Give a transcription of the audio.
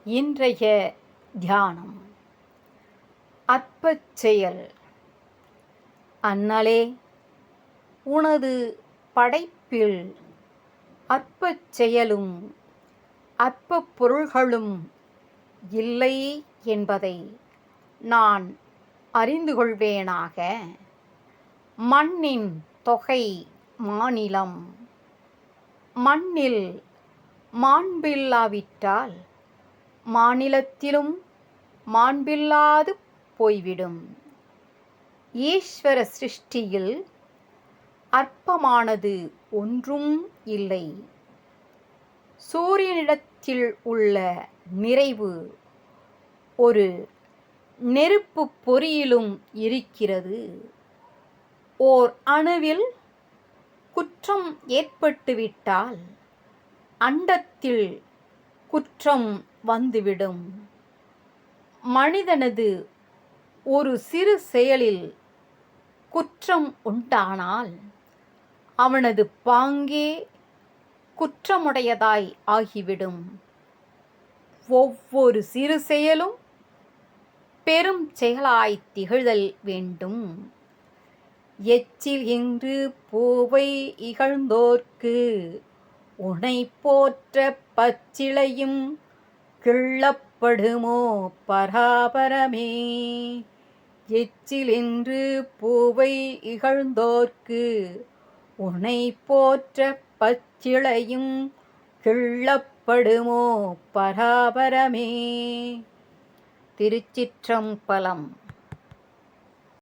இன்றைய தியானம் அற்பச் செயல். அண்ணலே, உனது படைப்பில் அற்பச் செயலும் அற்பப் பொருள்களும் இல்லை என்பதை நான் அறிந்து கொள்வேனாக. மண்ணின் தொகை மாநிலம். மண்ணில் மாண்பில்லாவிட்டால் மாநிலத்திலும் மாண்பில்லாது போய்விடும். ஈஸ்வர சிருஷ்டியில் அற்பமானது ஒன்றும் இல்லை. சூரியனிடத்தில் உள்ள நிறைவு ஒரு நெருப்பு பொறியிலும் இருக்கிறது. ஓர் அணுவில் குற்றம் ஏற்பட்டுவிட்டால் அண்டத்தில் குற்றம் வந்துவிடும். மனிதனது ஒரு சிறு செயலில் குற்றம் உண்டானால் அவனது பாங்கே குற்றமுடையதாய் ஆகிவிடும். ஒவ்வொரு சிறு செயலும் பெரும் செயலாய் திகழ்தல் வேண்டும். எச்சில் இன்று பூவை இகழ்ந்தோர்க்கு உனை போற்ற பச்சிலையும் கிள்ளப்படுமோ பராபரமே. எச்சில் இன்று பூவை இகழ்ந்தோர்க்கு உனை போற்ற பச்சிலையும் கிள்ளப்படுமோ பராபரமே. திருச்சிற்றம்பலம்.